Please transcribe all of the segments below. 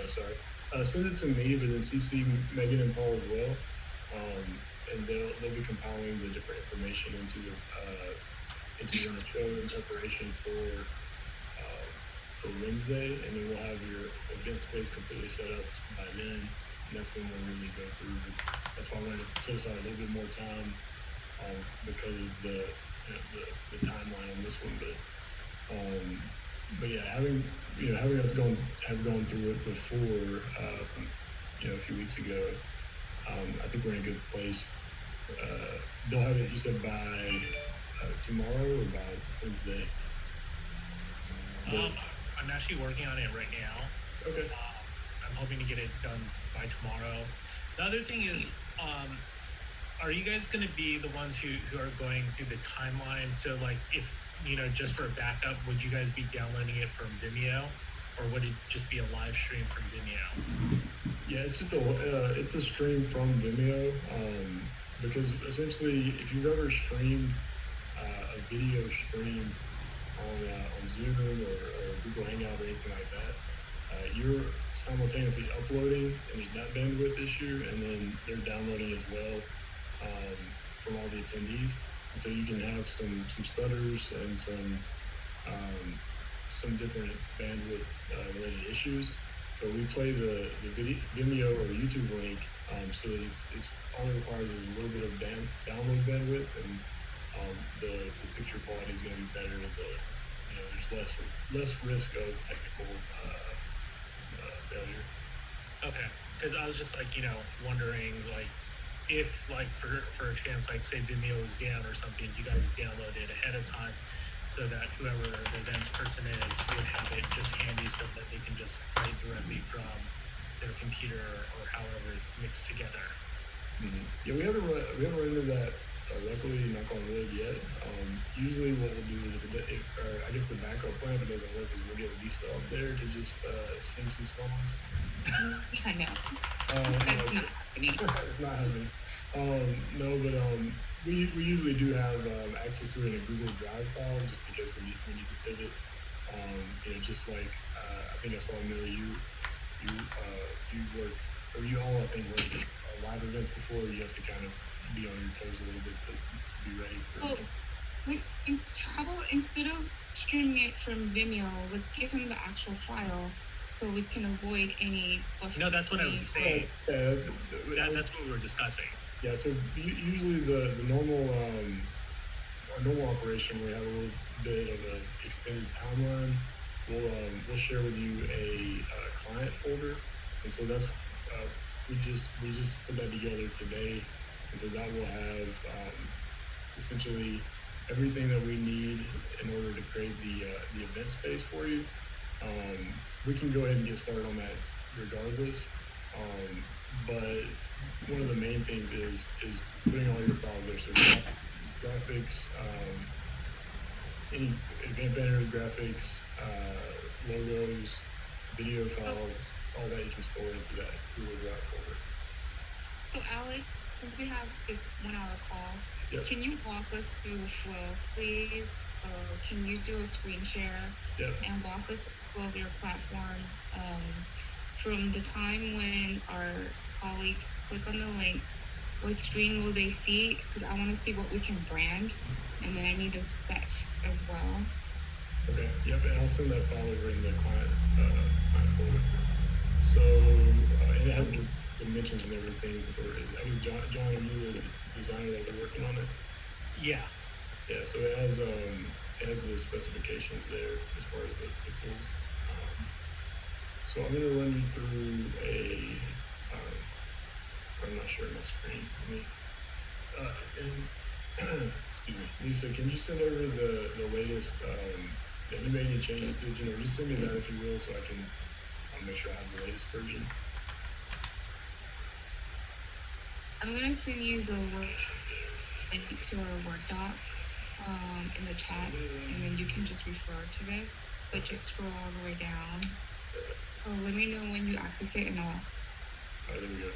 sorry. Send it to me, but then CC Megan and Paul as well, and they'll be compiling the different information into the show in preparation for Wednesday, and then we'll have your event space completely set up by then, and that's when we'll really go through. That's why I wanted to set aside a little bit more time because of the timeline on this one, but yeah, having us gone through it before, a few weeks ago, I think we're in a good place. They'll have it, you said, by tomorrow or by Wednesday? I'm actually working on it right now. Okay. I'm hoping to get it done by tomorrow. The other thing is, are you guys going to be the ones who are going through the timeline? So, like, if, just for a backup, would you guys be downloading it from Vimeo, or would it just be a live stream from Vimeo? Yeah, it's just it's a stream from Vimeo, because essentially, if you've ever streamed a video stream on Zoom or Google Hangout or anything like that, you're simultaneously uploading, and there's that bandwidth issue, and then they're downloading as well from all the attendees, and so you can have some stutters and some different bandwidth related issues. So we play the Vimeo or YouTube link, so that it's all it requires is a little bit of download bandwidth, and the picture quality is going to be better. There's less risk of technical failure. Okay, because I was just wondering, if for a chance, say Vimeo is down or something, you guys download it ahead of time so that whoever the events person is would have it just handy so that they can just play directly from their computer or however it's mixed together. Mm-hmm. Yeah, we haven't run into that. Luckily, knock on wood yet. Usually what we'll do is, I guess the backup plan, if it doesn't work, is we'll get Lisa up there to just sing some songs. I know. That's not happening. It's not happening. No, but we usually do have access to it in a Google Drive file, just in case we need to pivot. Just like I think I saw Millie, you work, or you all I think worked live events before. You have to kind of be on your toes a little bit to be ready for it. How about instead of streaming it from Vimeo, let's give him the actual file so we can avoid any buffering. No, that's what I was saying. That's what we were discussing. Yeah, so usually the normal our normal operation, we have a little bit of an extended timeline. We'll share with you a client folder, and so that's we just put that together today, and so that will have essentially everything that we need in order to create the event space for you. We can go ahead and get started on that regardless, but one of the main things is putting all your files there. So graphics, any event banners, graphics, logos, video files, all that you can store into that Google Drive folder. So Alex, since we have this 1 hour call, yep. Can you walk us through the flow, please? Can you do a screen share and walk us through your platform from the time when our colleagues click on the link? What screen will they see? Because I want to see what we can brand, and then I need the specs as well. Okay. Yep. And I'll send that file over in the client folder. So and it has the dimensions and everything for it. That was John, and you were the designer that were working on it. Yeah. Yeah. So it has the specifications there as far as the pixels. So I'm gonna run you through I'm not sharing my screen. Excuse me, Lisa, can you send over the latest? Have you made any changes to it? Just send me that if you will, so I can make sure I have the latest version. I'm gonna send you the link to our Word doc in the chat, and then you can just refer to this. But just scroll all the way down. Oh, let me know when you access it, and I'll. There we go.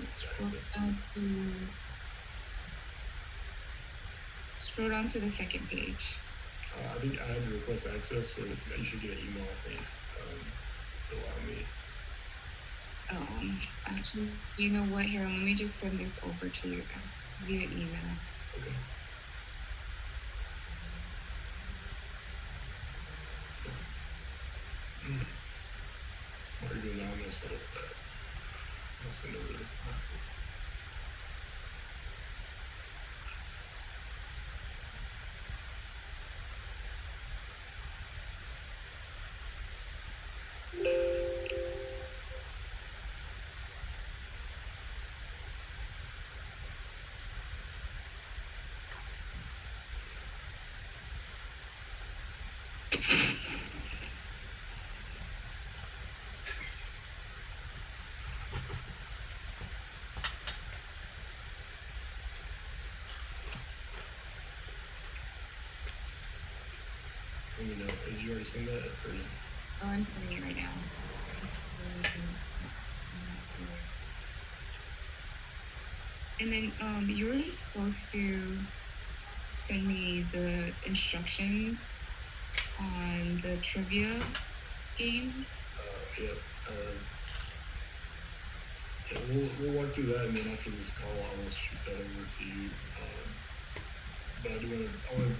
Scroll down to the second page. I think I had to request access, so you should get an email, I think, to allow me. Actually, you know what? Here, let me just send this over to you via email. Okay. While you're doing that, I'm gonna set up that. I'll send over there. Let me know. Did you already send that? Or is... Oh, I'm putting it right now. And then you were supposed to send me the instructions on the trivia game. Yeah. Yeah, we'll walk through that, and then after this call, I will shoot that over to you. But I do want to.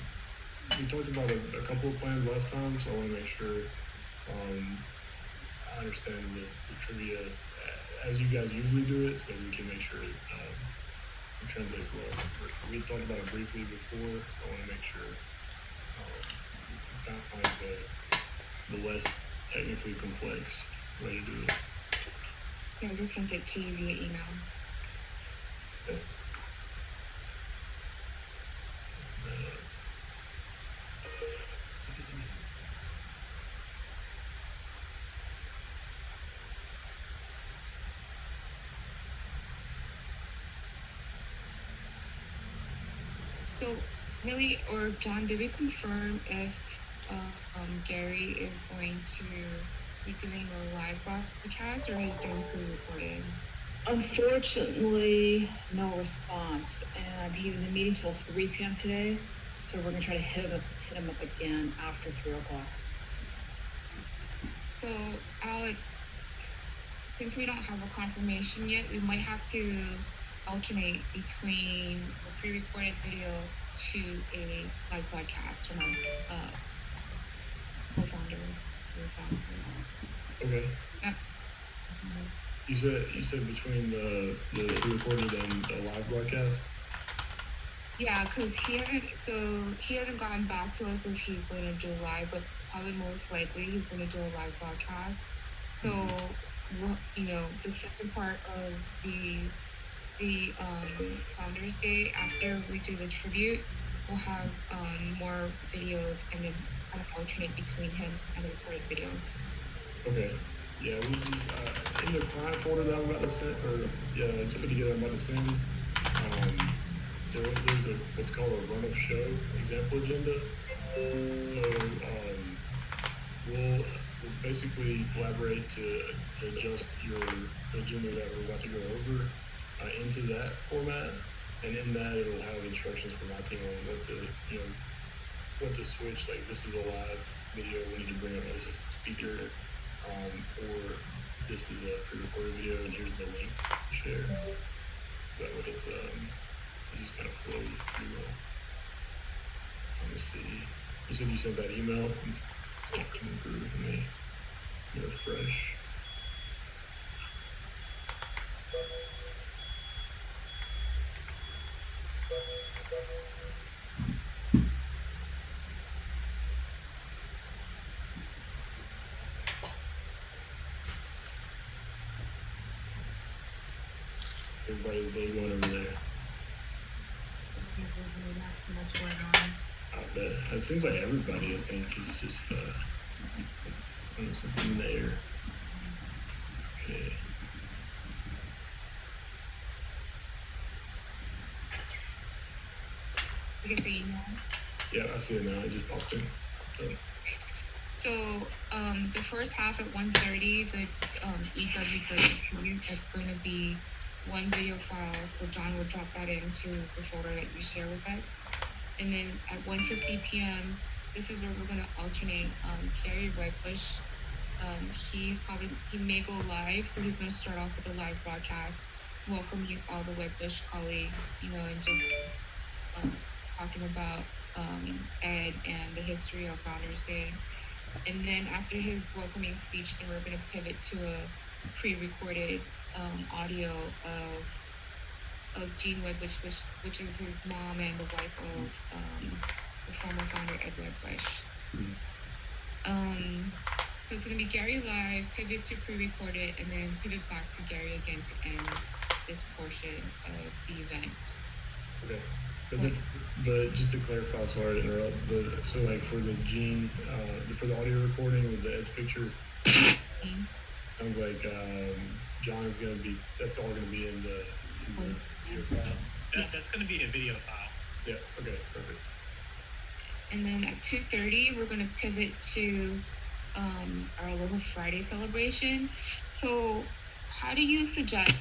We talked about a couple of plans last time, so I want to make sure I understand the trivia as you guys usually do it, so we can make sure it translates well. We talked about it briefly before. I want to make sure it's kind of like the less technically complex way to do it. Yeah, I just sent it to you via email. Okay. So, Millie or John, did we confirm if Gary is going to be doing a live broadcast or he's doing pre-recorded? Unfortunately, no response. And he was in a meeting till 3 p.m. today, so we're gonna try to hit him up again after 3 o'clock. So, Alex, since we don't have a confirmation yet, we might have to alternate between a pre-recorded video to a live broadcast from our co-founder. Okay. Yeah. You said between the pre-recorded and the live broadcast? Yeah, because he hasn't gotten back to us if he's going to do live, but probably most likely he's going to do a live broadcast. So, the second part of the Founders Day, after we do the tribute, we'll have more videos and then kind of alternate between him and the recorded videos. Okay. Yeah, we just in the client folder that I'm about to send, just put together I'm about to send. There's what's called a run of show example agenda. So we'll basically collaborate to adjust the agenda that we're about to go over into that format, and in that it'll have instructions for my team on what to switch. Like, this is a live video, we need to bring up this speaker, or this is a pre-recorded video and here's the link to share. That way it just kind of flows pretty well. Let me see. You said you sent that email? It's not coming through to me. Refresh. Everybody's day going over there. Not so much going on. I bet. It seems like everybody, I think, is just something there. Okay. You get the email? Yeah, I see it now. It just popped in. So the first half at 1:30, the EW30 tribute, that's going to be one video file. So John will drop that into the folder that you share with us. And then at 1:50 p.m., this is where we're going to alternate Carrie Redbush He may go live, so he's going to start off with a live broadcast, welcoming all the WebBush colleagues, and just talking about Ed and the history of Founders Day. And then after his welcoming speech, then we're going to pivot to a pre-recorded audio of Gene WebBush, which is his mom and the wife of the former founder Ed WebBush. So it's going to be Gary live, pivot to pre-recorded, and then pivot back to Gary again to end this portion of the event. Okay. But just to clarify, sorry to interrupt, but so like for the Gene, for the audio recording with the Ed's picture, sounds like John is going to be, that's all going to be in the video file. That's going to be a video file. Yeah, okay, perfect. And then at 2:30, we're going to pivot to our Aloha Friday celebration. So how do you suggest,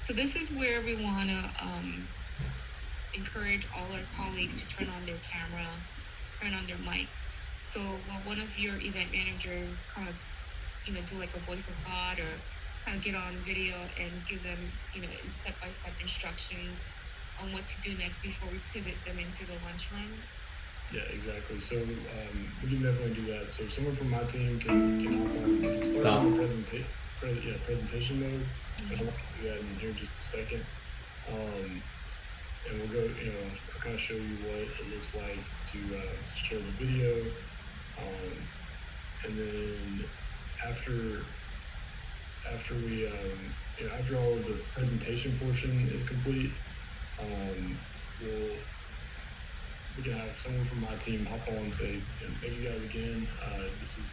so this is where we want to encourage all our colleagues to turn on their camera, turn on their mics. So will one of your event managers kind of, do like a voice of God, or kind of get on video and give them, step-by-step instructions on what to do next before we pivot them into the lunchroom? Yeah, exactly. So we can definitely do that. So someone from my team can hop on. You can start on the presentation mode. And I'll do that in here in just a second. And we'll go, I'll kind of show you what it looks like to show the video. And then after we, after all of the presentation portion is complete, we can have someone from my team hop on and say, thank you guys again. This is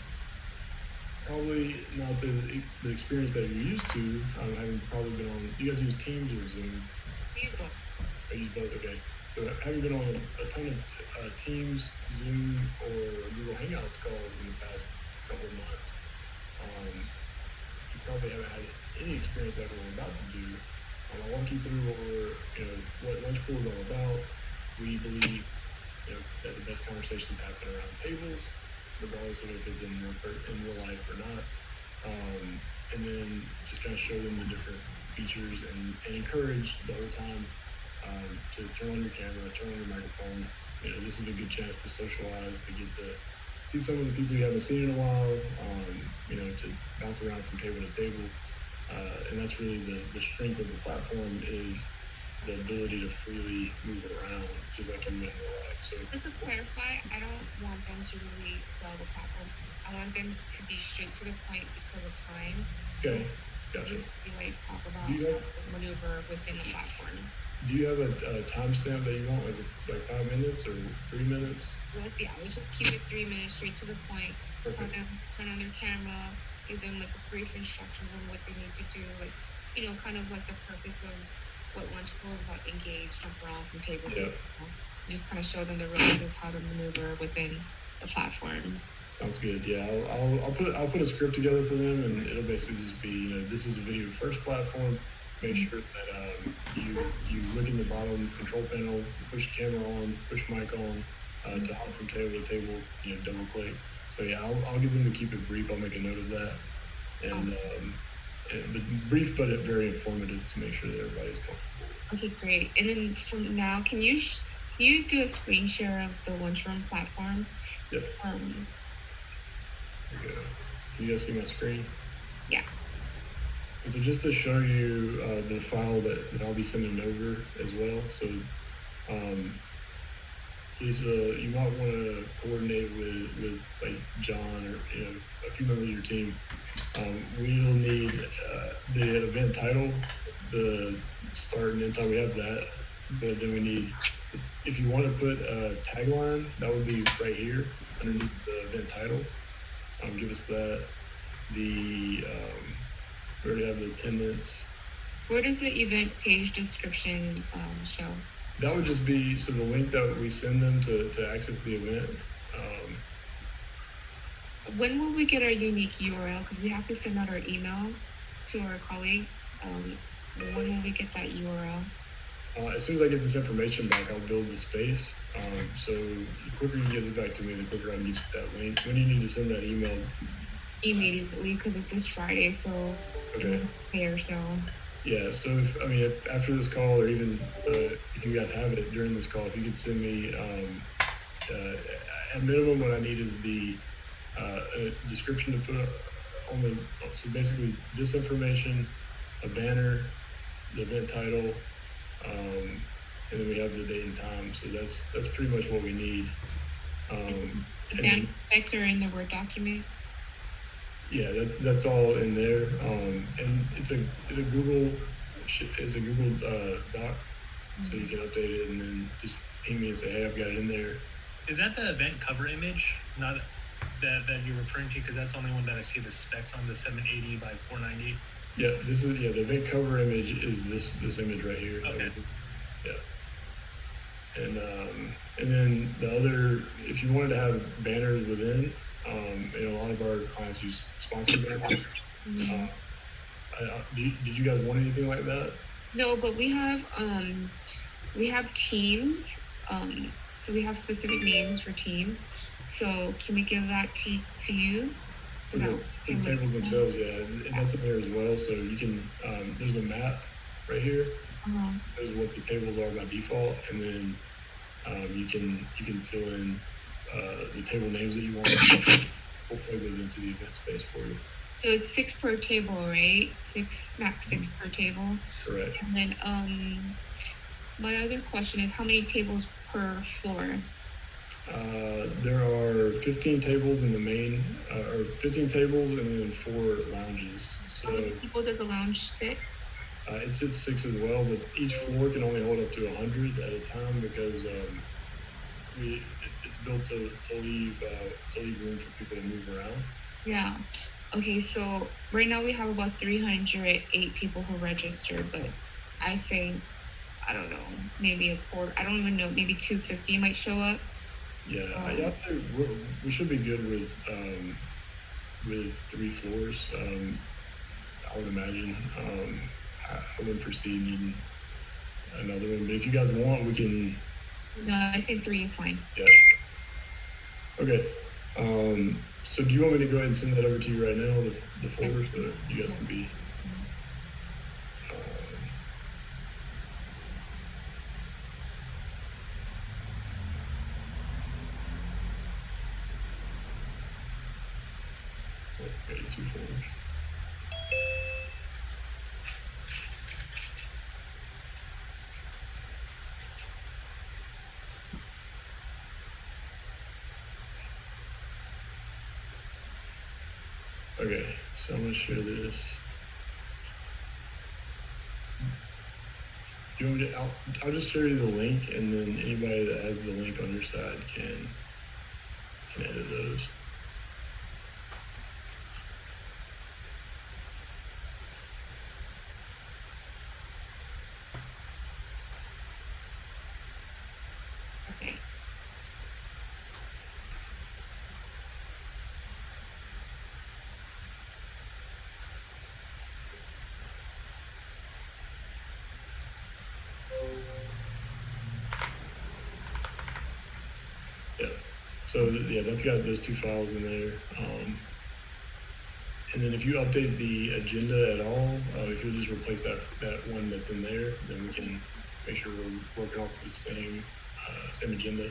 probably not the experience that you're used to, having probably been on, you guys use Teams or Zoom? We use both. I use both, okay. So having been on a ton of Teams, Zoom, or Google Hangouts calls in the past couple of months, you probably haven't had any experience like what we're about to do. I'll walk you through what Lunch Pool is all about. We believe that the best conversations happen around tables, regardless of if it's in real life or not. And then just kind of show them the different features and encourage the whole time to turn on your camera, turn on your microphone. This is a good chance to socialize, to get to see some of the people you haven't seen in a while, to bounce around from table to table. And that's really the strength of the platform, is the ability to freely move around, just like you would in real life. So just to clarify, I don't want them to really sell the platform. I want them to be straight to the point because of time. Okay, gotcha. We talk about how to maneuver within the platform. Do you have a timestamp that you want, like 5 minutes or 3 minutes? We'll see. I would just keep it 3 minutes, straight to the point. Tell them, turn on their camera, give them a brief instructions on what they need to do, kind of like the purpose of what Lunch Pool is about: engage, jump around from table to table. Just kind of show them the relatives, how to maneuver within the platform. Sounds good. Yeah, I'll put a script together for them, and it'll basically just be, this is a video first platform. Make sure that you look in the bottom control panel, push the camera on, push mic on, to hop from table to table, double click. So yeah, I'll get them to keep it brief. I'll make a note of that, and but brief but very informative to make sure that everybody's comfortable. Okay, great. And then from now, can you do a screen share of the lunchroom platform? Yep. There we go. Can you guys see my screen? Yeah. And so just to show you the file that I'll be sending over as well. So you might want to coordinate with like John or a few members of your team. We'll need the event title, the start and end time. We have that, but then we need, if you want to put a tagline, that would be right here underneath the event title. Give us that. We already have the attendance. Where does the event page description show? That would just be, so the link that we send them to access the event. When will we get our unique URL? Because we have to send out our email to our colleagues. When will we get that URL? As soon as I get this information back, I'll build the space. So the quicker you get it back to me, the quicker I can get you that link. When you need to send that email, immediately because it's this Friday, so Okay. Clear, so. Yeah, so if after this call, or even if you guys have it during this call, if you could send me, at minimum, what I need is a description to put on the, so basically this information, a banner, the event title, and then we have the date and time. So that's pretty much what we need. The banner specs are in the Word document. Yeah, that's all in there, and it's a Google Doc, so you can update it and then just ping me and say, hey, I've got it in there. Is that the event cover image? Not that you're referring to, because that's the only one that I see the specs on, the 780 by 490. Yeah, the event cover image is this image right here. Okay. Yeah. And then the other, if you wanted to have banners within, and a lot of our clients use sponsored banners. Did you guys want anything like that? No, but we have teams. So we have specific names for teams. So can we give that to you? So the tables themselves, yeah, and that's in there as well. So you can, there's a map right here. There's what the tables are by default, and then you can fill in the table names that you want. We'll plug those into the event space for you. So it's 6 per table, right? Max 6 per table. Correct. And then my other question is, how many tables per floor? There are 15 tables in the main, or 15 tables and then 4 lounges. So how many people does a lounge sit? It sits 6 as well, but each floor can only hold up to 100 at a time because it's built to leave room for people to move around. Yeah. Okay, so right now we have about 308 people who registered, but I say, I don't know, maybe a quarter. I don't even know. Maybe 250 might show up. Yeah, so, I'd say we should be good with 3 floors. I would imagine. I wouldn't foresee needing another one, but if you guys want, we can. No, I think 3 is fine. Yeah. Okay. So do you want me to go ahead and send that over to you right now, the folder, so that you guys can be. Okay, 2 folders. Okay, so I'm going to share this. You want me to, I'll just share you the link, and then anybody that has the link on your side can edit those. Okay. Yeah. So yeah, that's got those 2 files in there. And then if you update the agenda at all, if you'll just replace that one that's in there, then we can make sure we're working off the same agenda.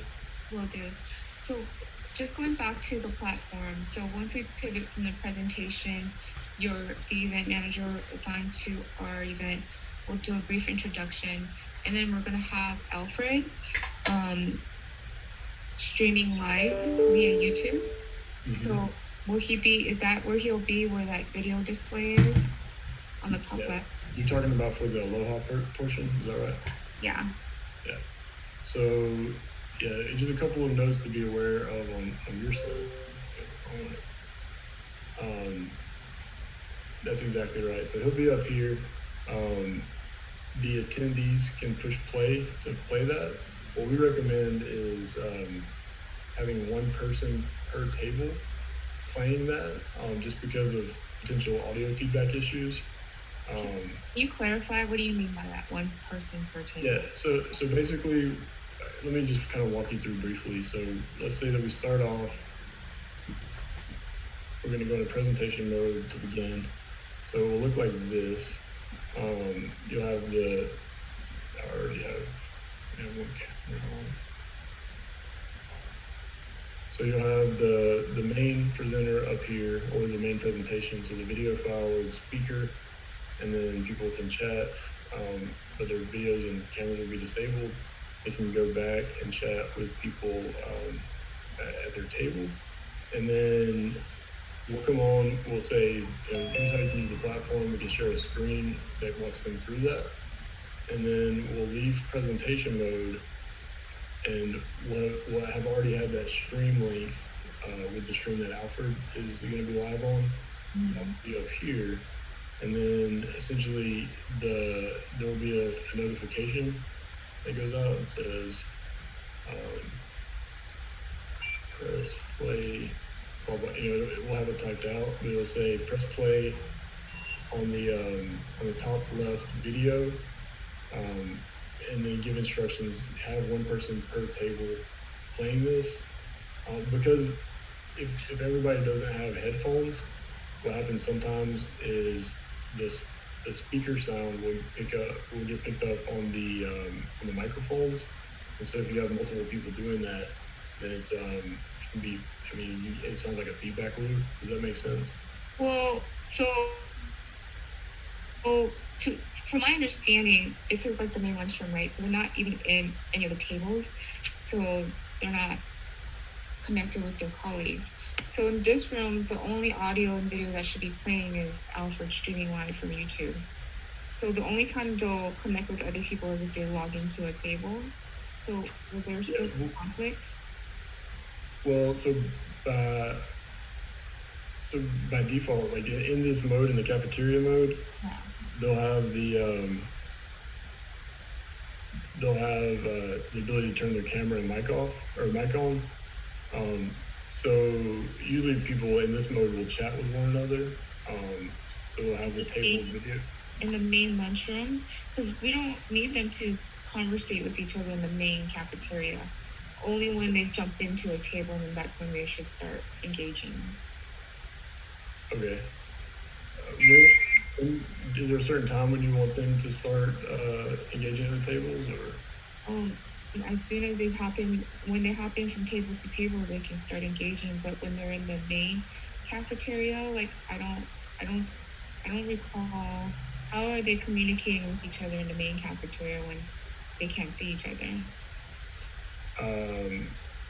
Will do. So just going back to the platform. So once we pivot from the presentation, the event manager assigned to our event will do a brief introduction, and then we're going to have Alfred streaming live via YouTube. Mm-hmm. So is that where he'll be, where that video display is on the top left? You're talking about for the Aloha portion, is that right? Yeah. Yeah. So yeah, just a couple of notes to be aware of on your side. That's exactly right. So he'll be up here. The attendees can push play to play that. What we recommend is having one person per table playing that, just because of potential audio feedback issues. Can you clarify, what do you mean by that, one person per table? Yeah, so basically, let me just kind of walk you through briefly. So let's say that we start off we're going to go into presentation mode to begin. So it will look like this. You'll have I already have one camera on. So you'll have the main presenter up here, or the main presentation, so the video file or the speaker, and then people can chat, but their videos and cameras will be disabled. They can go back and chat with people at their table, and then we'll come on, we'll say, here's how you can use the platform. We can share a screen that walks them through that. And then we'll leave presentation mode, and we'll have already had that stream link with the stream that Alfred is going to be live on. That'll be up here. And then essentially there will be a notification that goes out and says, press play. We'll have it typed out, but it'll say press play on the top left video, and then give instructions. Have one person per table playing this, because if everybody doesn't have headphones, what happens sometimes is the speaker sound will get picked up on the microphones, and so if you have multiple people doing that, then it can be. It sounds like a feedback loop. Does that make sense? Well, from my understanding, this is like the main lunchroom, right? So we're not even in any of the tables, so they're not connected with their colleagues. So in this room, the only audio and video that should be playing is Alfred streaming live from YouTube. So the only time they'll connect with other people is if they log into a table. So will there still be conflict? Well, so by default, like in this mode, in the cafeteria mode, they'll have the ability to turn their camera and mic off, or mic on. So usually people in this mode will chat with one another. So they'll have the table video. In the main lunchroom, because we don't need them to conversate with each other in the main cafeteria. Only when they jump into a table, and then that's when they should start engaging. Okay. Is there a certain time when you want them to start engaging at the tables, or? As soon as when they hop in from table to table, they can start engaging. But when they're in the main cafeteria, like I don't recall, how are they communicating with each other in the main cafeteria when they can't see each other?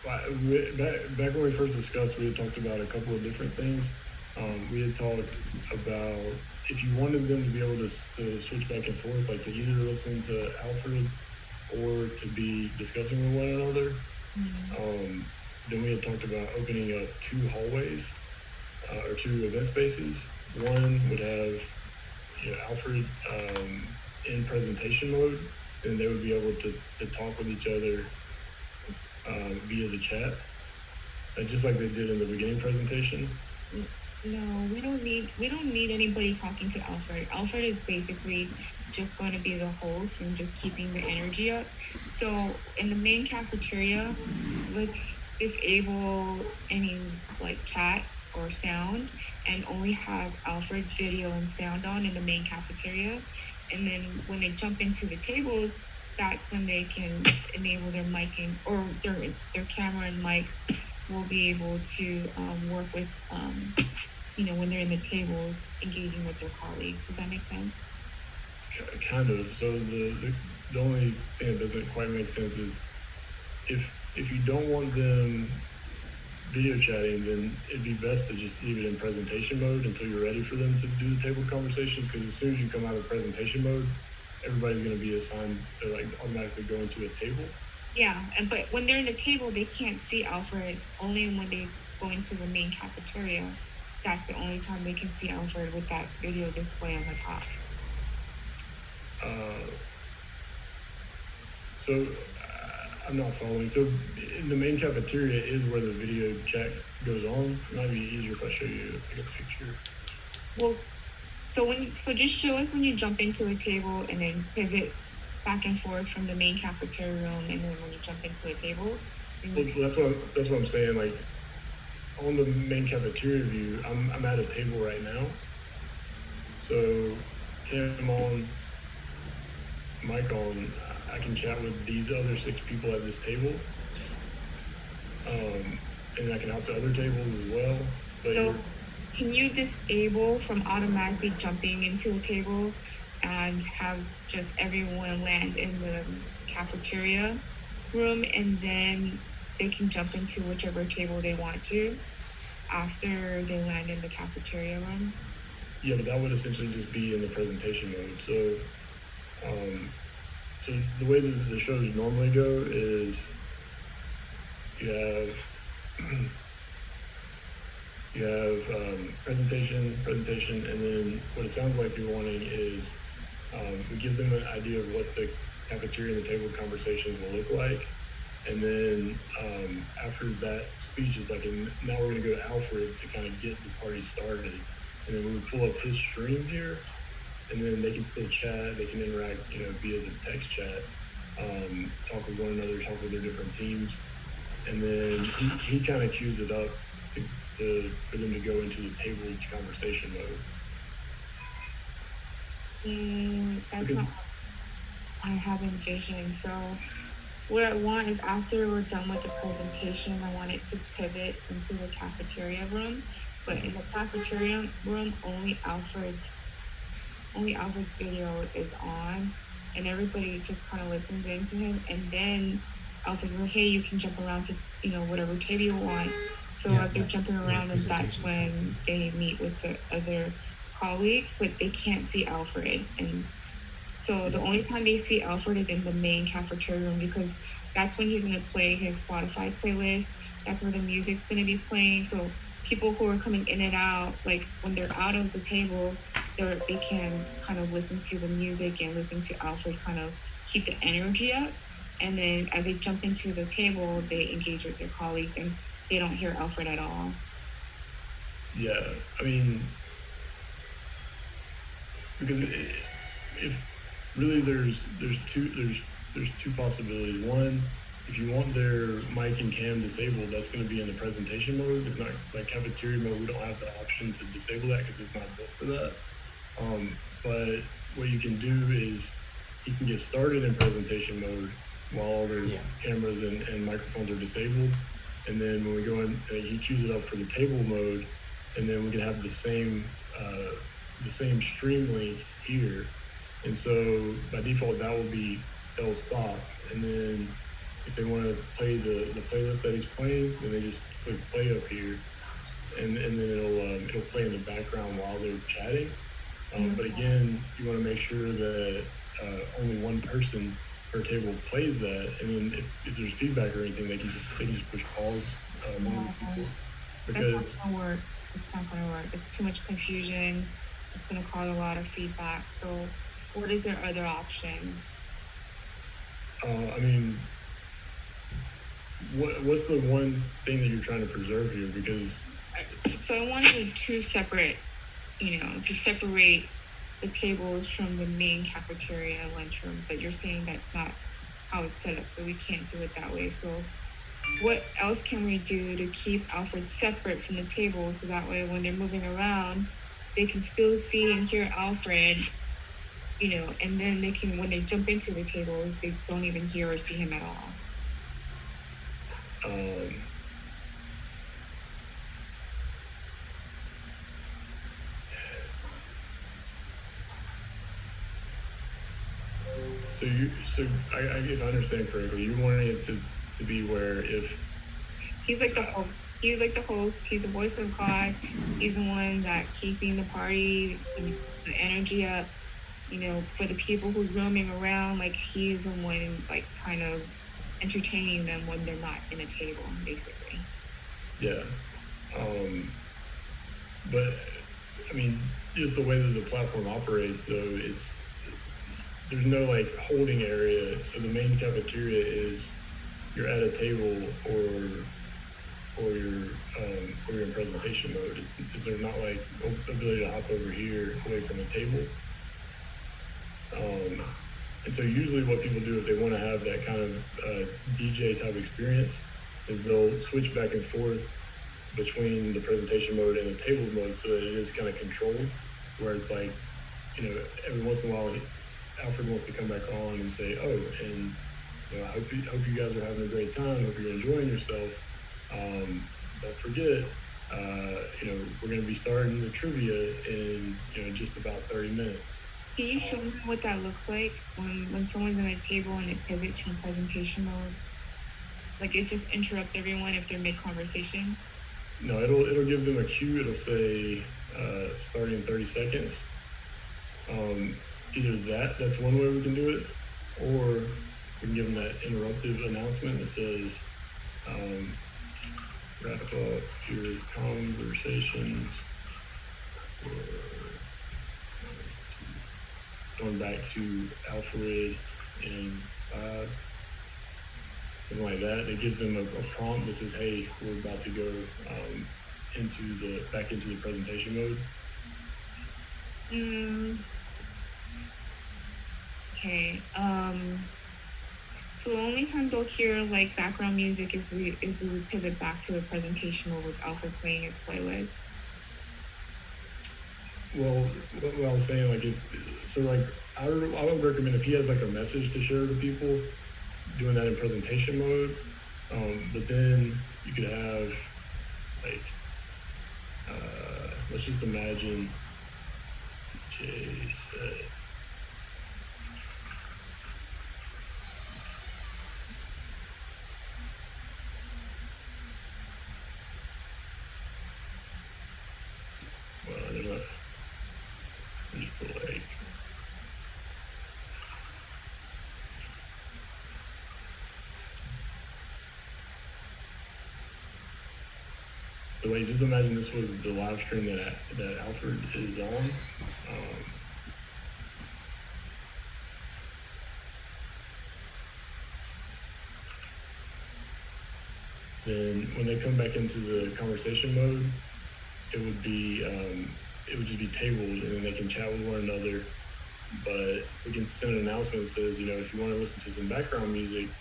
Back when we first discussed, we had talked about a couple of different things. We had talked about if you wanted them to be able to switch back and forth, like to either listen to Alfred or to be discussing with one another. Then we had talked about opening up 2 hallways or 2 event spaces. One would have Alfred in presentation mode, and they would be able to talk with each other via the chat, just like they did in the beginning presentation. No, we don't need anybody talking to Alfred. Alfred is basically just going to be the host and just keeping the energy up. So in the main cafeteria, let's disable any like chat or sound and only have Alfred's video and sound on in the main cafeteria. And then when they jump into the tables, that's when they can enable their mic or their camera and mic will be able to work with when they're in the tables engaging with their colleagues. Does that make sense? Kind of. So the only thing that doesn't quite make sense is if you don't want them video chatting, then it'd be best to just leave it in presentation mode until you're ready for them to do the table conversations, because as soon as you come out of presentation mode, everybody's going to be assigned to automatically go into a table. Yeah, but when they're in the table, they can't see Alfred. Only when they go into the main cafeteria, that's the only time they can see Alfred with that video display on the top. So I'm not following. So in the main cafeteria is where the video chat goes on. It might be easier if I show you a picture. Well, so just show us when you jump into a table and then pivot back and forth from the main cafeteria room, and then when you jump into a table. Well, that's what I'm saying. Like on the main cafeteria view, I'm at a table right now. So cam on, mic on, I can chat with these other 6 people at this table. And I can hop to other tables as well. But So can you disable from automatically jumping into a table and have just everyone land in the cafeteria room, and then they can jump into whichever table they want to after they land in the cafeteria room? Yeah, but that would essentially just be in the presentation mode. So so the way that the shows normally go is you have presentation, and then what it sounds like you're wanting is we give them an idea of what the cafeteria and the table conversations will look like, and then after that speech is like, and now we're going to go to Alfred to kind of get the party started, and then we would pull up his stream here, and then they can still chat, they can interact, via the text chat, talk with one another, talk with their different teams, and then he kind of cues it up for them to go into the table conversation mode. That's not what I have envisioned. So what I want is after we're done with the presentation, I want it to pivot into the cafeteria room. But in the cafeteria room, only Alfred's video is on, and everybody just kind of listens into him. And then Alfred's like, "Hey, you can jump around to whatever table you want." So as they're jumping around, and that's when they meet with the other colleagues, but they can't see Alfred. And so the only time they see Alfred is in the main cafeteria room, because that's when he's going to play his Spotify playlist. That's where the music's going to be playing. So people who are coming in and out, like when they're out of the table, they can kind of listen to the music and listen to Alfred kind of keep the energy up. And then as they jump into the table, they engage with their colleagues and they don't hear Alfred at all. Yeah, I mean, because if really there's two possibilities. One, if you want their mic and cam disabled, that's going to be in the presentation mode. It's not like cafeteria mode. We don't have the option to disable that because it's not built for that. But what you can do is you can get started in presentation mode while all their cameras and microphones are disabled. And then when we go in, he cues it up for the table mode, and then we can have the same stream link here. And so by default, they'll stop. And then if they want to play the playlist that he's playing, then they just click play up here, and then it'll play in the background while they're chatting. But again, you want to make sure that only one person per table plays that, and then if there's feedback or anything, they can just push pause. Because that's not gonna work. It's not gonna work. It's too much confusion. It's gonna cause a lot of feedback. So, what is their other option? I mean, what's the one thing that you're trying to preserve here? Because so I wanted two separate, to separate the tables from the main cafeteria lunchroom, but you're saying that's not how it's set up, so we can't do it that way. So what else can we do to keep Alfred separate from the table, so that way when they're moving around, they can still see and hear Alfred, and then they can, when they jump into the tables, they don't even hear or see him at all? So if I understand correctly, you're wanting it to be where if he's like the host, he's the voice of God, he's the one that keeping the party, the energy up, for the people who's roaming around, like he's the one like kind of entertaining them when they're not in a table, basically. Yeah. But I mean, just the way that the platform operates, though, there's no like holding area. So the main cafeteria is you're at a table or you're in presentation mode. They're not like ability to hop over here away from the table. And so usually what people do if they want to have that kind of DJ type experience is they'll switch back and forth between the presentation mode and the table mode so that it is kind of controlled, where it's like, every once in a while, Alfred wants to come back on and say, oh, and I hope you guys are having a great time. Hope you're enjoying yourself. Don't forget, we're going to be starting the trivia in just about 30 minutes. Can you show me what that looks like when someone's on a table and it pivots from presentation mode? Like it just interrupts everyone if they're mid-conversation? No, it'll give them a cue. It'll say starting in 30 seconds. Either that's one way we can do it, or we can give them that interruptive announcement that says, wrap up your conversations, or going back to Alfred in 5, something like that. It gives them a prompt that says, hey, we're about to go back into the presentation mode. Okay. So the only time they'll hear like background music if we pivot back to a presentation mode with Alfred playing his playlist. Well, what I was saying, I would recommend if he has like a message to share to people, doing that in presentation mode. But then you could have let's just imagine DJ set. Well, I don't know. Just put so just imagine this was the live stream that Alfred is on. Then when they come back into the conversation mode, it would just be tabled, and then they can chat with one another. But we can send an announcement that says, if you want to listen to some background music, be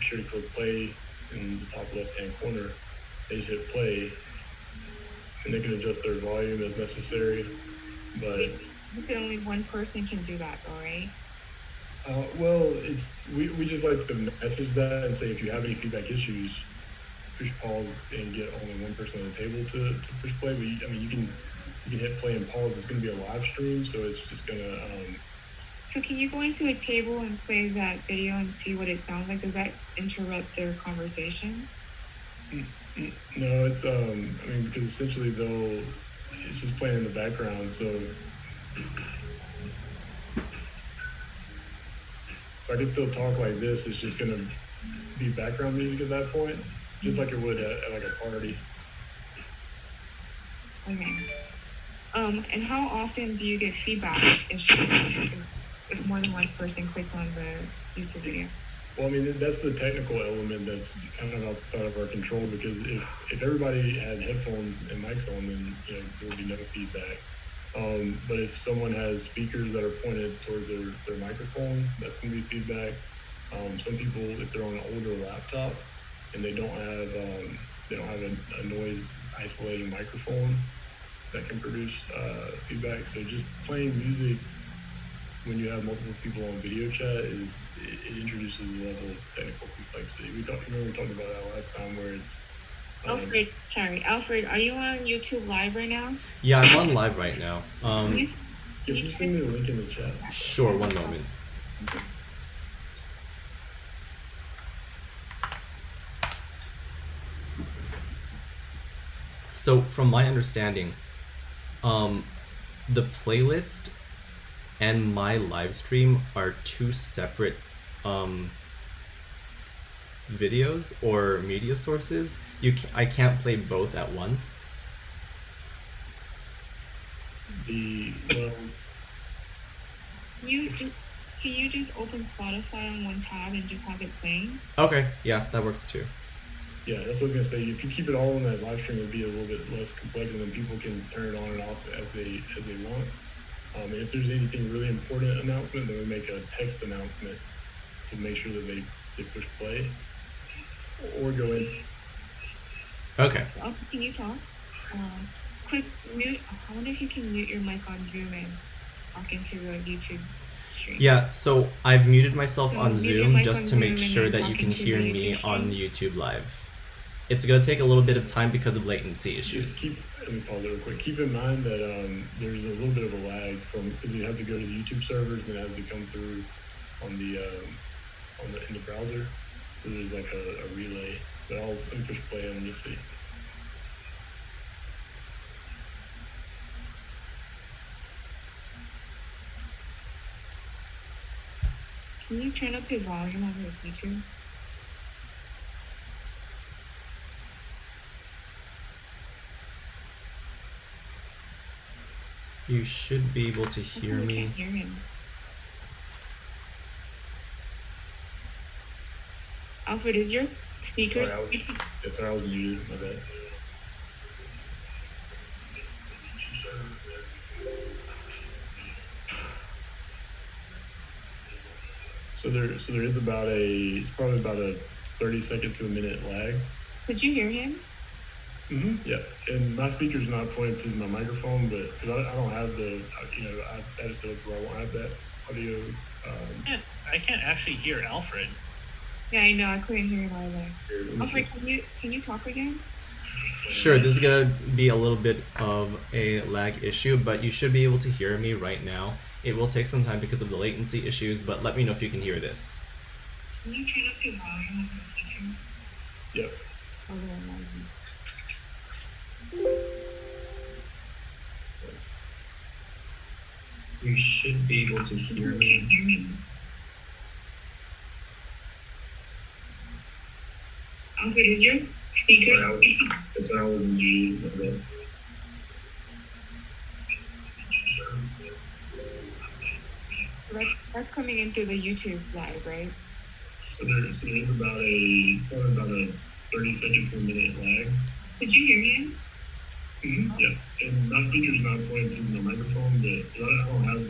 sure to click play in the top left-hand corner. They just hit play, and they can adjust their volume as necessary. But you said only one person can do that, though, right? Well, we just like to message that and say, if you have any feedback issues, push pause and get only one person on the table to push play. But you can hit play and pause. It's going to be a live stream, so it's just going to. So can you go into a table and play that video and see what it sounds like? Does that interrupt their conversation? No, it's because essentially it's just playing in the background, so I can still talk like this. It's just going to be background music at that point, just like it would at like a party. Okay. And how often do you get feedback if more than one person clicks on the YouTube video? Well, that's the technical element that's kind of outside of our control, because if everybody had headphones and mics on, then there would be no feedback. But if someone has speakers that are pointed towards their microphone, that's going to be feedback. Some people, if they're on an older laptop and they don't have a noise isolating microphone, that can produce feedback. So just playing music when you have multiple people on video chat it introduces a level of technical complexity. We talked about that last time, where it's Alfred, are you on YouTube live right now? Yeah, I'm on live right now. Can you send me the link in the chat? Sure, one moment. So from my understanding, the playlist and my live stream are two separate videos or media sources. I can't play both at once. Can you just open Spotify on one tab and just have it playing? Okay, yeah, that works too. Yeah, that's what I was gonna say. If you keep it all in that live stream, it'd be a little bit less complex, and then people can turn it on and off as they want. If there's anything really important announcement, then we make a text announcement to make sure that they push play or go in. Okay. Oh, can you talk? Click mute. I wonder if you can mute your mic on Zoom and talk into the YouTube stream. Yeah, so I've muted myself So on mute your Zoom mic just on to make Zoom and sure then that you talk can into hear the me YouTube on stream. YouTube Live. It's gonna take a little bit of time because of latency Just issues. let me pause real quick. Keep in mind that there's a little bit of a lag because it has to go to the YouTube servers and it has to come through on the in the browser. So there's like a relay. But let me push play and just see. Can you turn up his volume on this YouTube? You should be able to How hear come we me. can't hear him? Alfred, is your speakers? Sorry, I was muted. My bad. So there is it's probably about a 30-second to a minute lag. Could you hear him? Yeah, and my speaker's not pointed to my microphone, but because I don't have I had it set up where I won't have that audio. I can't actually hear Alfred. Yeah, I know. I couldn't hear him either. Alfred, can you talk again? Sure, this is gonna be a little bit of a lag issue, but you should be able to hear me right now. It will take some time because of the latency issues, but let me know if you can hear this. Can you turn up his volume on this YouTube? Yep. You should be able to hear me. Alfred, is your speakers? That's what I was muted. That's coming in through the YouTube live, right? So there is probably about a 30-second to a minute lag. Could you hear him? Yeah, and my speaker's not pointed to my microphone, but I don't have I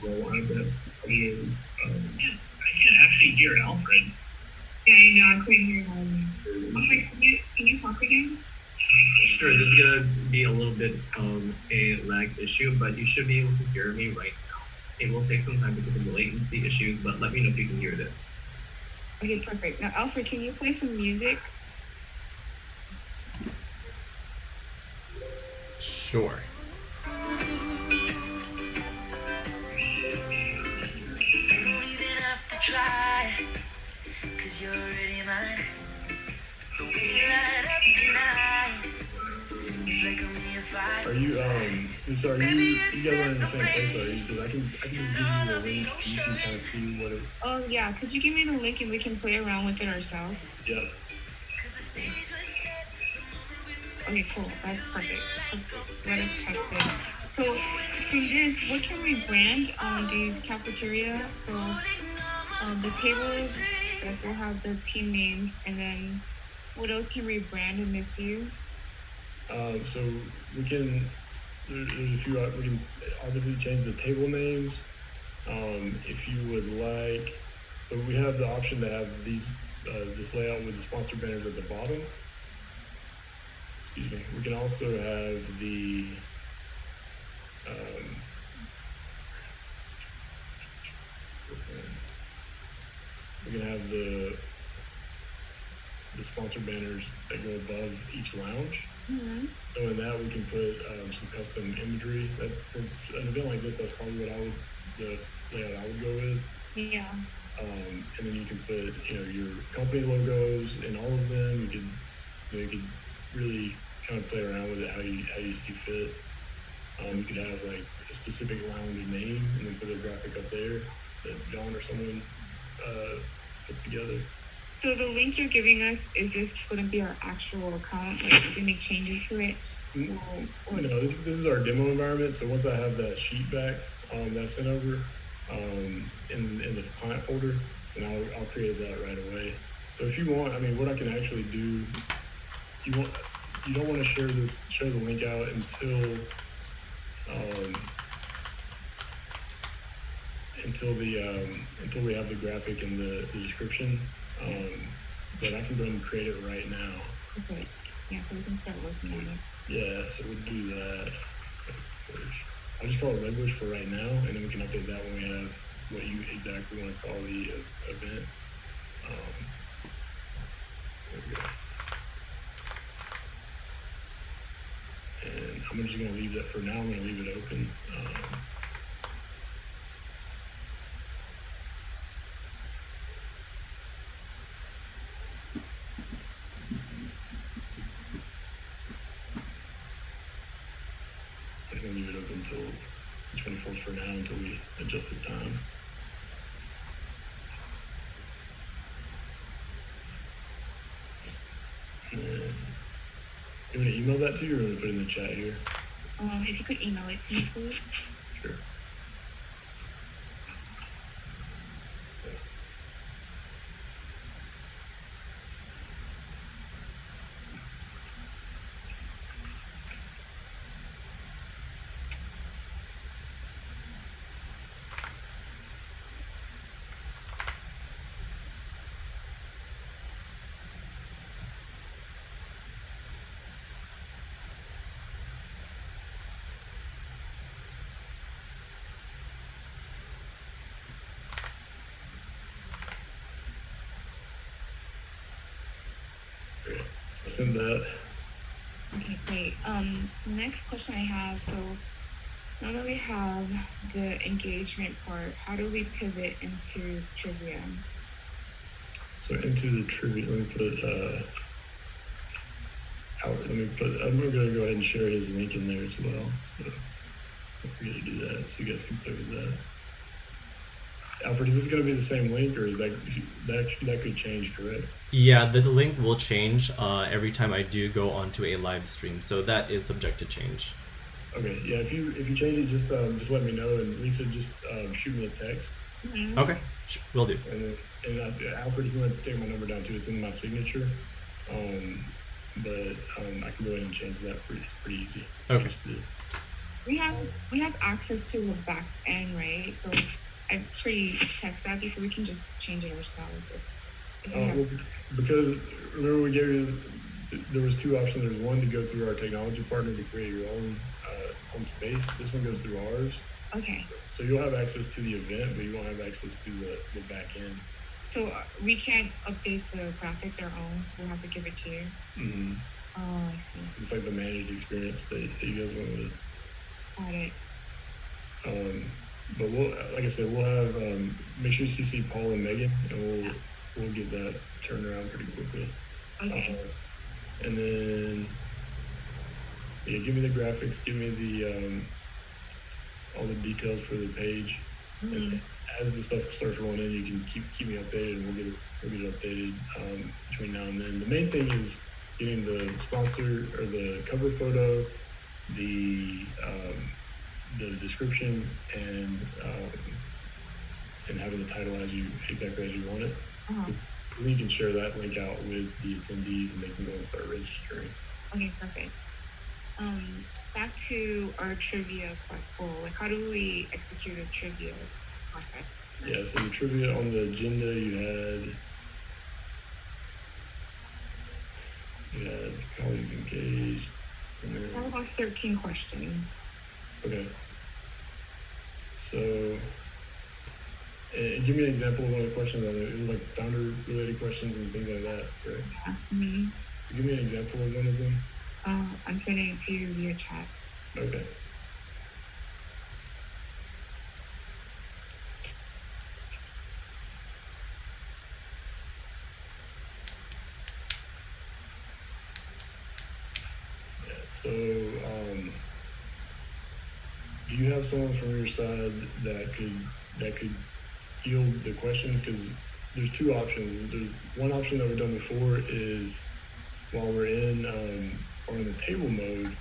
won't have that audio. I can't actually hear Alfred. Yeah, I know. I couldn't hear him. Alfred, can you talk again? Sure, this is gonna be a little bit of a lag issue, but you should be able to hear me right now. It will take some time because of the latency issues, but let me know if you can hear this. Okay, perfect. Now, Alfred, can you play some music? Sure. Try, 'cause you're already mine. The way you light up the night is like a million fire. Are you guys are in the same place, are you? Because I can just give you the link and you can kind of see what it. Oh yeah, could you give me the link and we can play around with it ourselves? Yeah. Okay, cool. That's perfect. Let us test it. So from this, what can we brand on these cafeteria? So the tables that will have the team names, and then what else can we brand in this view? So we can. There's a few. We can obviously change the table names. If you would like, so we have the option to have this layout with the sponsor banners at the bottom. Excuse me. We can also have the we can have the sponsor banners that go above each lounge. Mm-hmm. So in that we can put some custom imagery. For an event like this, that's probably the layout I would go with. Yeah. And then you can put your company logos in all of them. You could really kind of play around with it how you see fit. You could have like a specific lounge name and then put a graphic up there that John or someone puts together. So the link you're giving us, is this going to be our actual account? Like, if we make changes to it? No, this is our demo environment. So once I have that sheet back that's sent over in the client folder, then I'll create that right away. So if you want, I mean, what I can actually do, you don't want to share the link out until we have the graphic and the description. But I can go ahead and create it right now. Okay. Yeah, so we can start working on it. Yeah, so we'll do that. I'll just call it Red Bush for right now, and then we can update that when we have what you exactly want to call the event. There we go. And I'm just going to leave that for now. I'm going to leave it open. I'm going to leave it open until the 24th for now, until we adjust the time. And you want to email that to you, or you want to put it in the chat here? If you could email it to me, please. Sure. Great. So send that. Okay, great. Next question I have, so now that we have the engagement part, how do we pivot into trivia? So into the trivia, let me put I'm going to go ahead and share his link in there as well. So don't forget to do that, so you guys can play with that. Alfred, is this going to be the same link, or is that could change, correct? Yeah, the link will change every time I do go onto a live stream, so that is subject to change. Okay, yeah. If you change it, just let me know, and Lisa, just shoot me a text. Mm-hmm. Okay, will do. And Alfred, if you want to take my number down too, it's in my signature. But I can go ahead and change that. It's pretty easy. Okay. We have access to the back end, right? So I'm pretty tech savvy, so we can just change it ourselves. Well, because remember we gave you there was two options. There's one to go through our technology partner to create your own space. This one goes through ours. Okay. So you'll have access to the event, but you won't have access to the back end. So we can't update the graphics our own. We'll have to give it to you. Mm-hmm. Oh, I see. It's like the managed experience that you guys went with. Got it. But like I said, we'll have make sure you CC Paul and Megan, and we'll get that turned around pretty quickly. Okay. And then give me the graphics, give me the all the details for the page. Mm-hmm. And as the stuff starts rolling in, you can keep me updated, and we'll get it updated between now and then. The main thing is getting the sponsor or the cover photo, the description, and having the title exactly as you want it. Uh-huh. We can share that link out with the attendees, and they can go and start registering. Okay, perfect. Back to our trivia goal. Like, how do we execute a trivia aspect? Yeah, so the trivia on the agenda, you had colleagues engaged. I have about 13 questions. Okay. So, give me an example of one of the questions. It was like founder-related questions and things like that, right? Yeah. Mm-hmm. So give me an example of one of them. I'm sending it to you via chat. Okay. Yeah, so, do you have someone from your side that could field the questions? Because there's two options. There's one option that we've done before is while we're in the table mode,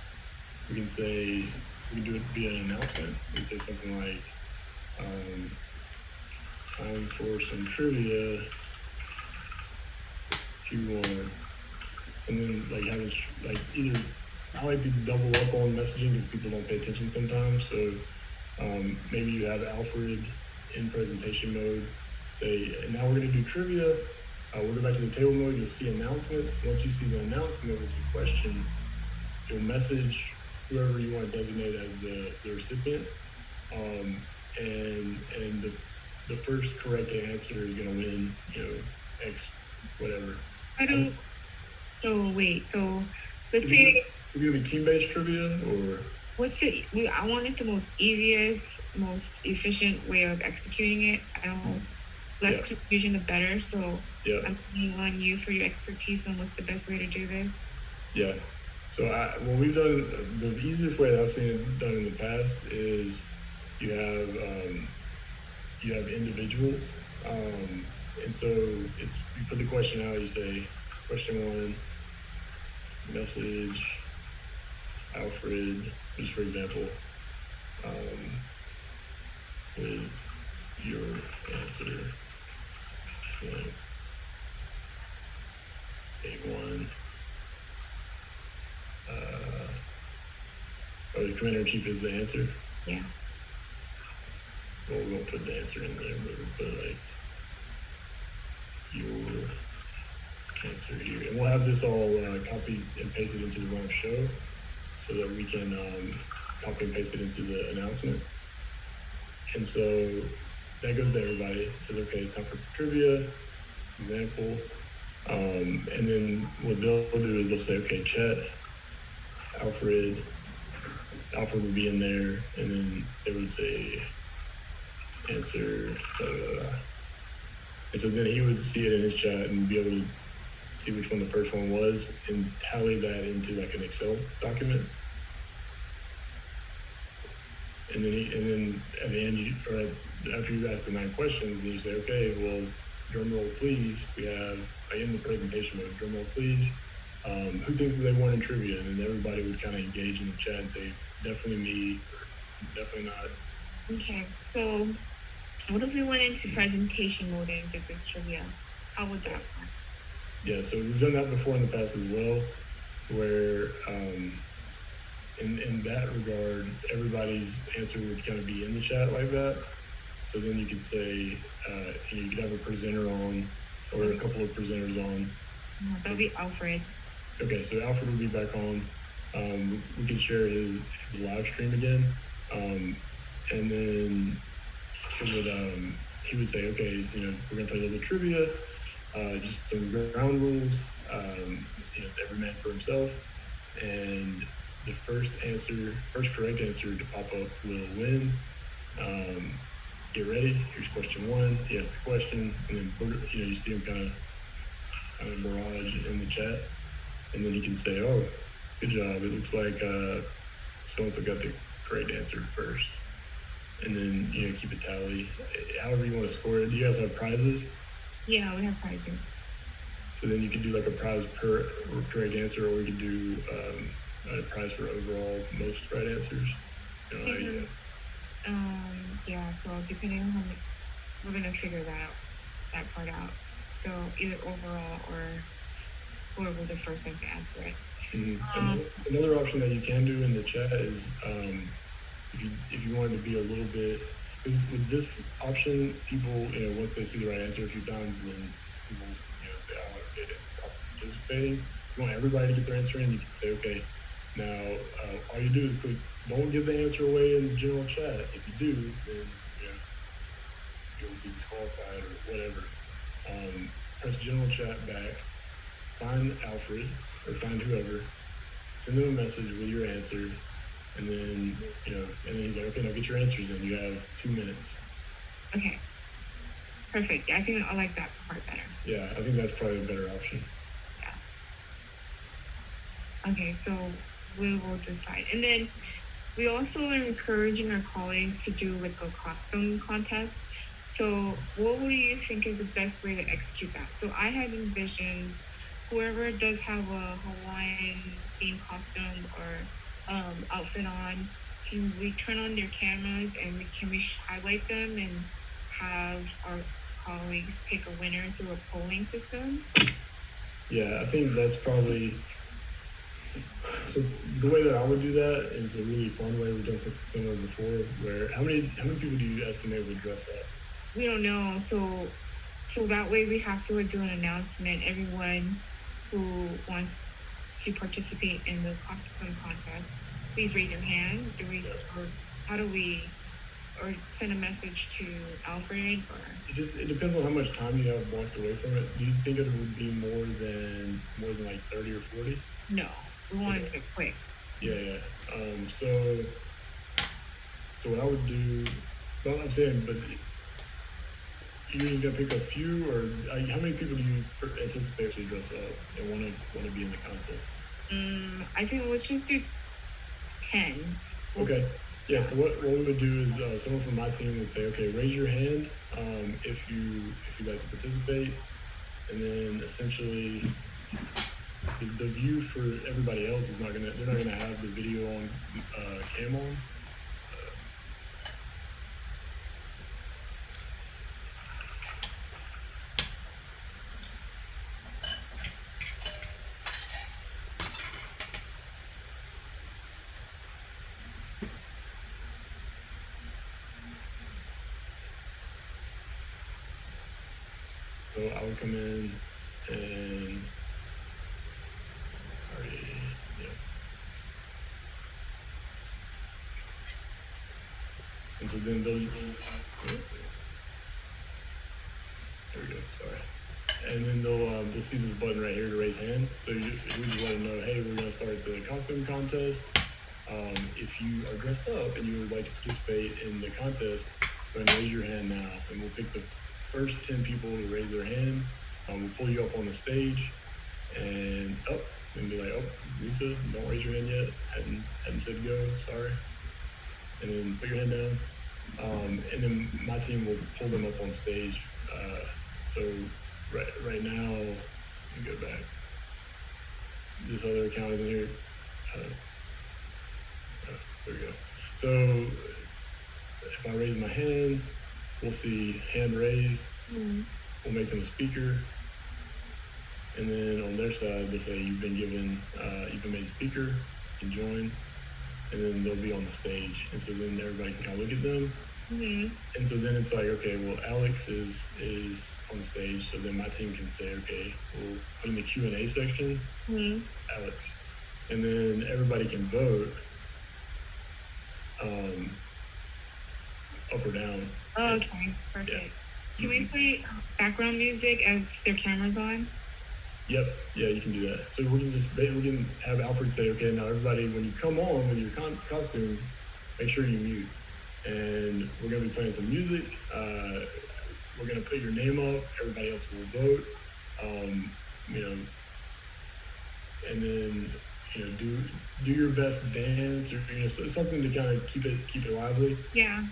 we can do it via an announcement. We can say something like time for some trivia if you want, and then like having either I like to double up on messaging because people don't pay attention sometimes. So maybe you have Alfred in presentation mode. Say, and now we're going to do trivia. We'll go back to the table mode. You'll see announcements. Once you see the announcement with your question, you'll message whoever you want to designate as the recipient, and the first correct answer is going to win, X, whatever. So wait, so let's say it's going to be team-based trivia, or what's it? I wanted the most easiest, most efficient way of executing it. I don't know, less confusion the better. So I'm leaning on you for your expertise on what's the best way to do this. Yeah. So we've done the easiest way that I've seen it done in the past is you have individuals, and so you put the question out. You say question 1, message Alfred, just for example, with your answer blank. A1. The commander-in-chief is the answer? Yeah. Well, we won't put the answer in there, but we'll put like your answer here. And we'll have this all copied and pasted into the live show so that we can copy and paste it into the announcement. And so that goes to everybody. It says, okay, it's time for trivia, example. And then what they'll do is they'll say, okay, chat, Alfred would be in there, and then they would say answer, and so then he would see it in his chat and be able to see which one the first one was and tally that into like an Excel document. And then at the end, after you ask the 9 questions, then you say, okay, well, drum roll please. We have, in the presentation mode, drum roll please. Who thinks that they won in trivia? And then everybody would kind of engage in the chat and say, definitely me, or definitely not. Okay, so what if we went into presentation mode and did this trivia? How would that work? Yeah, so we've done that before in the past as well, where in that regard, everybody's answer would kind of be in the chat like that. So then you could say, you could have a presenter on, or a couple of presenters on. That'll be Alfred. Okay, so Alfred will be back on. We could share his live stream again, and then he would say, okay, we're gonna play a little bit of trivia, just some ground rules. It's every man for himself, and the first correct answer to pop up will win. Get ready. Here's question 1. He asks the question, and then you see him kind of barrage in the chat, and then he can say, "Oh, good job. It looks like so-and-so got the correct answer first." And then keep a tally. However you want to score it. Do you guys have prizes? Yeah, we have prizes. So then you can do like a prize per correct answer, or you can do a prize for overall most right answers. Yeah, so depending on how many, we're gonna figure that part out. So either overall or whoever the first one to answer it. Mm-hmm. Another option that you can do in the chat is if you wanted to be a little bit, because with this option, people once they see the right answer a few times, then people say, "Oh, okay, then stop participating." If you want everybody to get their answer in, you can say, "Okay, now all you do is click. Don't give the answer away in the general chat. If you do, then you'll be disqualified or whatever." Press general chat back. Find Alfred or find whoever. Send them a message with your answer, and then and then he's like, "Okay, now get your answers in. You have 2 minutes." Okay. Perfect. I think I like that part better. Yeah, I think that's probably a better option. Yeah. Okay, so we will decide. And then we also are encouraging our colleagues to do like a costume contest. So what do you think is the best way to execute that? So I had envisioned whoever does have a Hawaiian themed costume or outfit on, can we turn on their cameras and can we highlight them and have our colleagues pick a winner through a polling system? Yeah, I think that's probably, so the way that I would do that is a really fun way. We've done something similar before, where how many people do you estimate would dress up? We don't know. So So that way we have to do an announcement. Everyone who wants to participate in the costume contest, please raise your hand. Or how do we, or send a message to Alfred, or? It depends on how much time you have walked away from it. Do you think it would be more than like 30 or 40? No, we want to do it quick. Yeah. So what I would do, well, I'm saying, but you're just gonna pick a few, or how many people do you anticipate to dress up and want to be in the contest? I think let's just do 10. Okay. Yeah. So what we would do is someone from my team would say, okay, raise your hand if you'd like to participate, and then essentially the view for everybody else is they're not gonna have the video on cam on. So I would come in and and so then there we go, sorry. And then they'll see this button right here to raise hand. So we just let them know, hey, we're gonna start the costume contest. If you are dressed up and you would like to participate in the contest, go ahead and raise your hand now, and we'll pick the first 10 people to raise their hand. We'll pull you up on the stage, and and be like, oh, Lisa, don't raise your hand yet. Hadn't said go, sorry. And then put your hand down. And then my team will pull them up on stage. So right now, let me go back. This other account is in here. There we go. So if I raise my hand, we'll see hand raised. We'll make them a speaker. And then on their side, they'll say you've been made a speaker, you can join. And then they'll be on the stage. And so then everybody can kind of look at them. And so then it's like, okay, well, Alex is on stage. So then my team can say, okay, we'll put in the Q&A section, Alex. And then everybody can vote up or down. Oh, okay, perfect. Yeah. Can we play background music as their camera's on? Yep. Yeah, you can do that. So we can have Alfred say, okay, now everybody, when you come on with your costume, make sure you mute. And we're gonna be playing some music. We're gonna put your name up. Everybody else will vote. And then do your best dance, or something to kind of keep it lively. Yeah.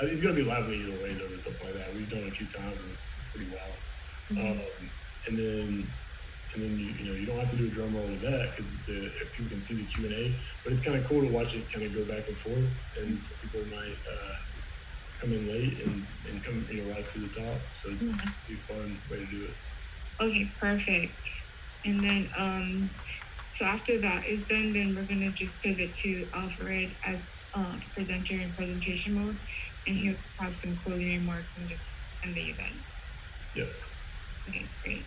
It's gonna be lively either way though, something like that. We've done it a few times and it's pretty wild. And then you don't have to do a drum roll with that because people can see the Q&A, but it's kind of cool to watch it kind of go back and forth, and some people might come in late and come rise to the top. So it's a fun way to do it. Okay, perfect. And then so after that is done, then we're gonna just pivot to Alfred as the presenter in presentation mode, and he'll have some closing remarks and just end the event. Yep. Okay, great.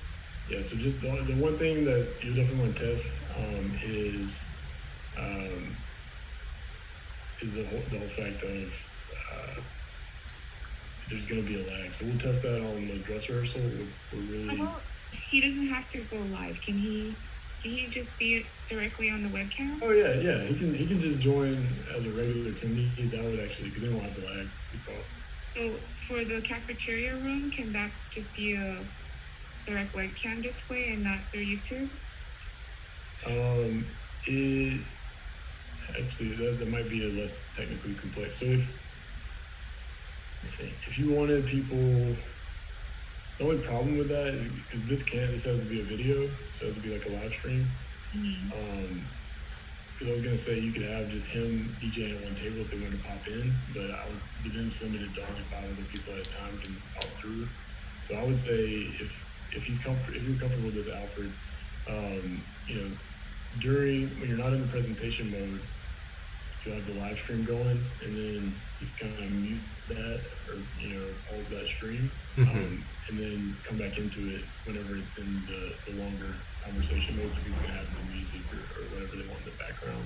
Yeah, so just the one thing that you definitely want to test is the whole fact of there's going to be a lag. So we'll test that on the dress rehearsal. He doesn't have to go live. Can he just be directly on the webcam? Oh yeah. He can just join as a regular attendee. That would actually, because they won't have the lag. So for the cafeteria room, can that just be a direct webcam display and not through YouTube? It actually that might be a less technically complex. So if you wanted people, the only problem with that is because this has to be a video, so it has to be like a live stream. Because I was gonna say you could have just him DJing at one table if they wanted to pop in, but then it's limited to only 5 other people at a time can pop through. So I would say if you're comfortable with this, Alfred, when you're not in the presentation mode, you'll have the live stream going, and then just kind of mute that or pause that stream, and then come back into it whenever it's in the longer conversation mode, so people can have the music or whatever they want in the background.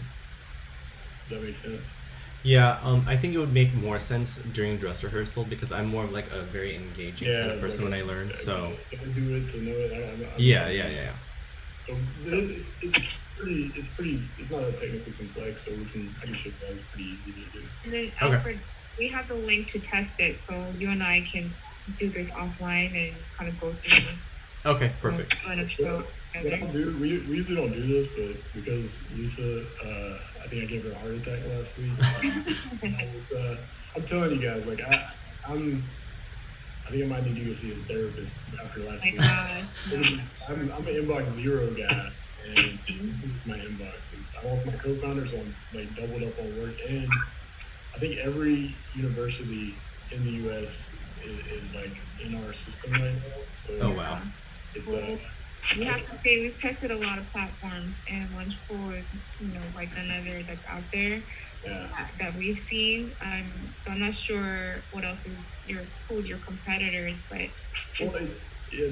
Does that make sense? Yeah, I think it would make more sense during dress rehearsal because I'm more of like a very engaging kind of person when I learn. So if I do it to know it, I'm yeah. So it's pretty. It's not that technically complex, so I can show you guys. It's pretty easy to do. And then Alfred, we have the link to test it, so you and I can do this offline and kind of go through. Okay, perfect. What I'll do, we usually don't do this, but because Lisa, I think I gave her a heart attack last week. I'm telling you guys, like I think I might need to go see a therapist after last week. Gosh, I'm an inbox 0 guy, and this is my inbox. And I lost my co-founder, so I'm like doubled up on work. And I think every university in the U.S. is like in our system right now. So oh wow. It's we have to say we've tested a lot of platforms, and Lunchpool is like another that's out there. Yeah. That we've seen. So I'm not sure what else is who's your competitors, but it's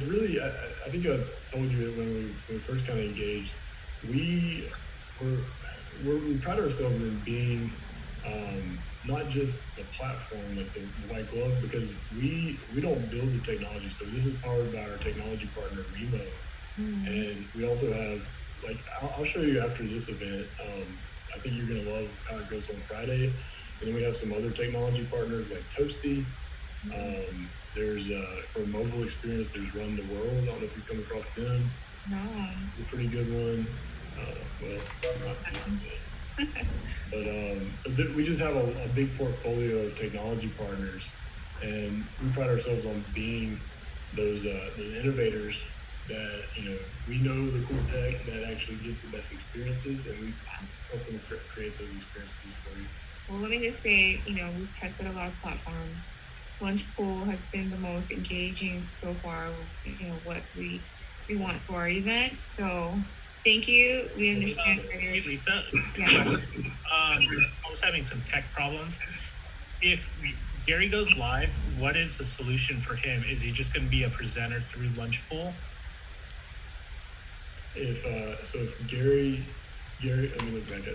really. I think I told you when we first kind of engaged. We pride ourselves in being not just the platform, like the white glove, because we don't build the technology. So this is powered by our technology partner Remo, and we also have I'll show you after this event. I think you're gonna love how it goes on Friday, and then we have some other technology partners like Toasty. There's for mobile experience, there's Run the World. I don't know if you've come across them. No. It's a pretty good one. But we just have a big portfolio of technology partners, and we pride ourselves on being those the innovators that we know the cool tech that actually gives the best experiences, and we custom create those experiences for you. Well, let me just say, we've tested a lot of platforms. Lunchpool has been the most engaging so far. What we want for our event. So thank you. We understand that you're. Hey, Lisa. Yeah. I was having some tech problems. If Gary goes live, what is the solution for him? Is he just going to be a presenter through Lunchpool? If Gary, let me look back at it.